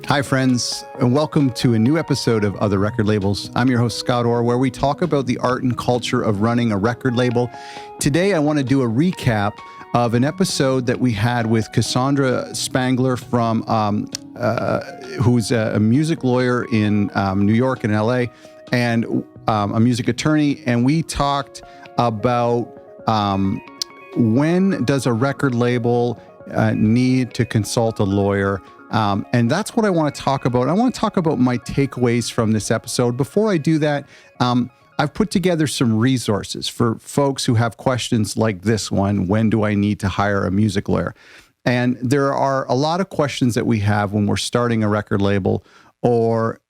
Hi, friends, and welcome to a new episode of Other Record Labels. I'm your host, Scott Orr, where we talk about the art and culture of running a record label. Today, I want to do a recap of an episode that we had with Cassandra Spangler from, who's a music lawyer in New York and LA, and a music attorney. And we talked about when does a record label need to consult a lawyer. And that's what I want to talk about. I want to talk about my takeaways from this episode. Before I do that, I've put together some resources for folks who have questions like this one: when do I need to hire a music lawyer? And there are a lot of questions that we have when we're starting a record label, or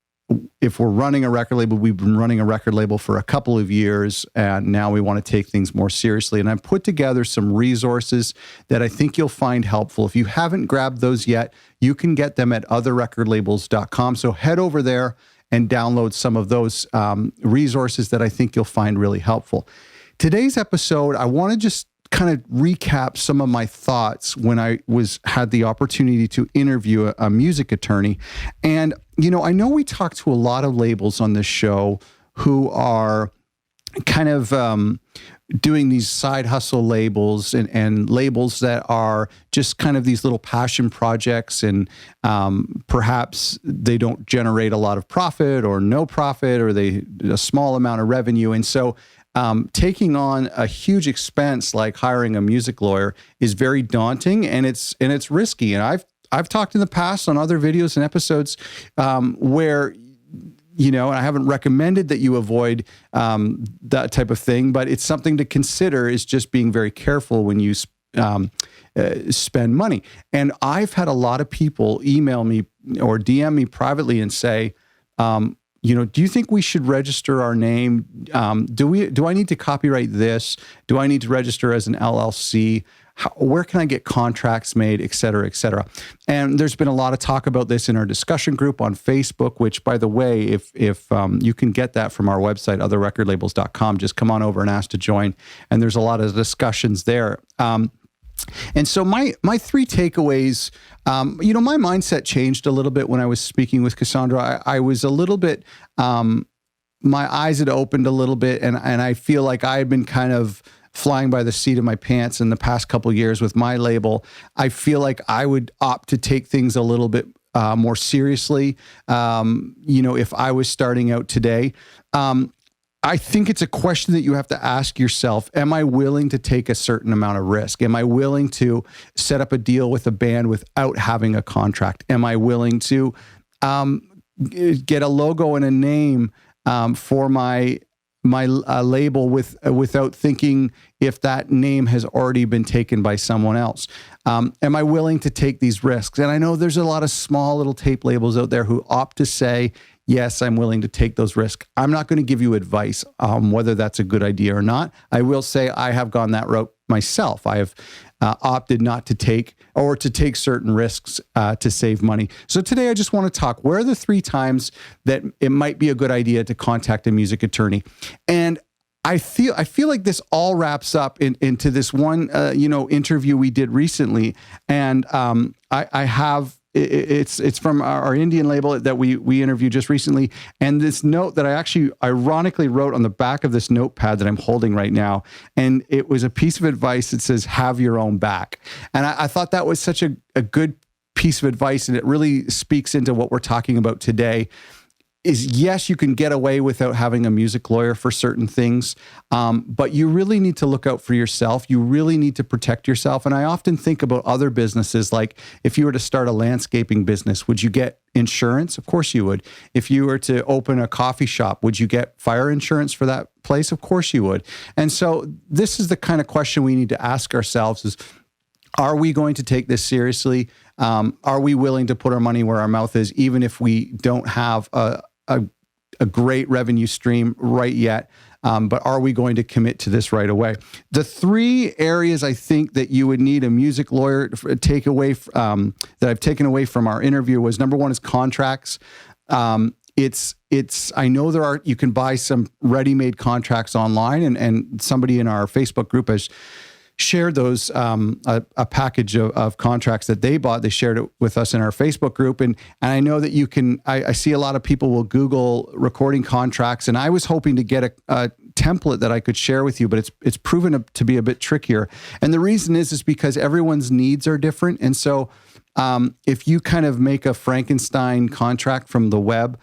if we're running a record label. We've been running a record label for a couple of years, and now we want to take things more seriously. And I've put together some resources that I think you'll find helpful. If you haven't grabbed those yet, you can get them at otherrecordlabels.com. So head over there and download some of those resources that I think you'll find really helpful. Today's episode, I want to just kind of recap some of my thoughts when I had the opportunity to interview a music attorney. And, I know we talk to a lot of labels on this show who are kind of doing these side hustle labels and labels that are just kind of these little passion projects, and perhaps they don't generate a lot of profit or no profit, or a small amount of revenue. And so taking on a huge expense like hiring a music lawyer is very daunting, and it's risky. And I've talked in the past on other videos and episodes where, and I haven't recommended that you avoid that type of thing, but it's something to consider, is just being very careful when you spend money. And I've had a lot of people email me or DM me privately and say, do you think we should register our name? Do I need to copyright this? Do I need to register as an LLC? Where can I get contracts made, et cetera, et cetera? And there's been a lot of talk about this in our discussion group on Facebook, which, by the way, if you can get that from our website, otherrecordlabels.com, just come on over and ask to join. And there's a lot of discussions there. And so my three takeaways, my mindset changed a little bit when I was speaking with Cassandra. I was a little bit, my eyes had opened a little bit, and I feel like I had been kind of flying by the seat of my pants in the past couple of years with my label. I feel like I would opt to take things a little bit more seriously, if I was starting out today. I think it's a question that you have to ask yourself: am I willing to take a certain amount of risk? Am I willing to set up a deal with a band without having a contract? Am I willing to get a logo and a name for my label without thinking if that name has already been taken by someone else? Am I willing to take these risks? And I know there's a lot of small little tape labels out there who opt to say, yes, I'm willing to take those risks. I'm not going to give you advice whether that's a good idea or not. I will say I have gone that route myself. I have opted not to take certain risks to save money. So today I just want to talk, where are the 3 times that it might be a good idea to contact a music attorney? And I feel like this all wraps up into this one interview we did recently, and I have. It's from our Indian label that we interviewed just recently. And this note that I actually ironically wrote on the back of this notepad that I'm holding right now. And it was a piece of advice that says, have your own back. And I thought that was such a good piece of advice. And it really speaks into what we're talking about today. Is yes, you can get away without having a music lawyer for certain things, but you really need to look out for yourself. You really need to protect yourself. And I often think about other businesses, like if you were to start a landscaping business, would you get insurance? Of course you would. If you were to open a coffee shop, would you get fire insurance for that place? Of course you would. And so this is the kind of question we need to ask ourselves: is, are we going to take this seriously? Are we willing to put our money where our mouth is, even if we don't have a great revenue stream right yet? But are we going to commit to this right away? The 3 areas I think that you would need a music lawyer to take away that I've taken away from our interview was, number 1 is contracts. I know you can buy some ready-made contracts online, and somebody in our Facebook group has shared those a package of contracts that they bought. They shared it with us in our Facebook group, and I know that you can. I see a lot of people will Google recording contracts, and I was hoping to get a template that I could share with you, but it's proven to be a bit trickier. And the reason is because everyone's needs are different, and so. If you kind of make a Frankenstein contract from the web,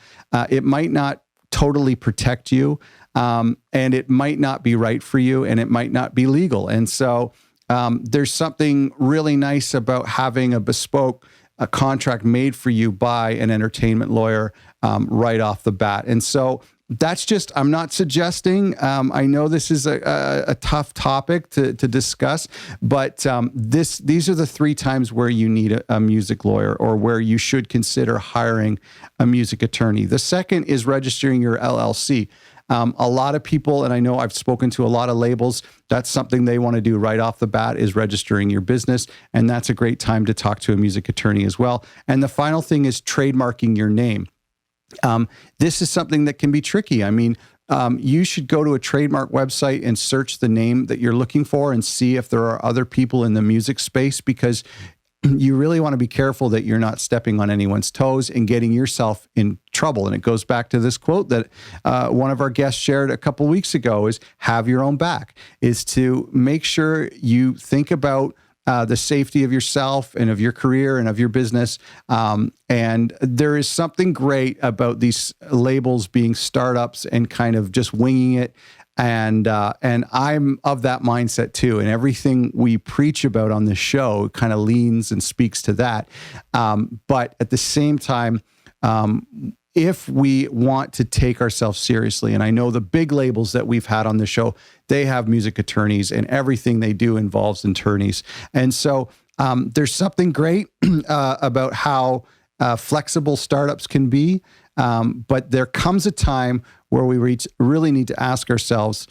it might not totally protect you, and it might not be right for you, and it might not be legal. And so there's something really nice about having a bespoke contract made for you by an entertainment lawyer right off the bat. And so that's just, I'm not suggesting, I know this is a tough topic to discuss, but these are the 3 times where you need a music lawyer, or where you should consider hiring a music attorney. The second is registering your LLC. A lot of people, and I know I've spoken to a lot of labels, that's something they want to do right off the bat, is registering your business. And that's a great time to talk to a music attorney as well. And the final thing is trademarking your name. This is something that can be tricky. I mean, you should go to a trademark website and search the name that you're looking for and see if there are other people in the music space, because you really want to be careful that you're not stepping on anyone's toes and getting yourself in trouble. And it goes back to this quote that one of our guests shared a couple of weeks ago, is have your own back, is to make sure you think about the safety of yourself and of your career and of your business. And there is something great about these labels being startups and kind of just winging it. And I'm of that mindset too. And everything we preach about on this show kind of leans and speaks to that. But at the same time, if we want to take ourselves seriously, and I know the big labels that we've had on the show, they have music attorneys, and everything they do involves attorneys. And so there's something great about how flexible startups can be. But there comes a time where we really need to ask ourselves,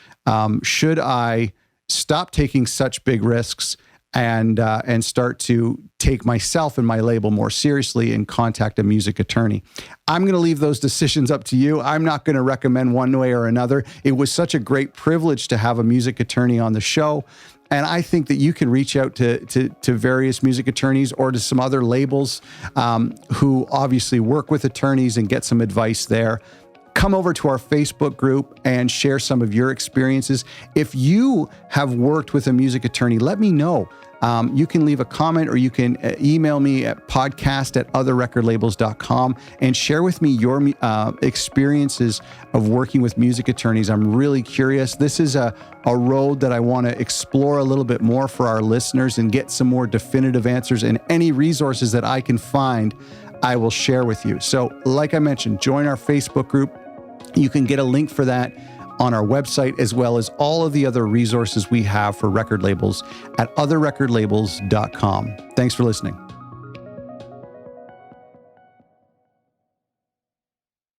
should I stop taking such big risks and start to take myself and my label more seriously and contact a music attorney? I'm going to leave those decisions up to you. I'm not going to recommend one way or another. It was such a great privilege to have a music attorney on the show. And I think that you can reach out to various music attorneys or to some other labels who obviously work with attorneys and get some advice there. Come over to our Facebook group and share some of your experiences. If you have worked with a music attorney, let me know. You can leave a comment, or you can email me at podcast@otherrecordlabels.com and share with me your experiences of working with music attorneys. I'm really curious. This is a road that I want to explore a little bit more for our listeners and get some more definitive answers, and any resources that I can find, I will share with you. So like I mentioned, join our Facebook group. You can get a link for that on our website, as well as all of the other resources we have for record labels at otherrecordlabels.com. Thanks for listening.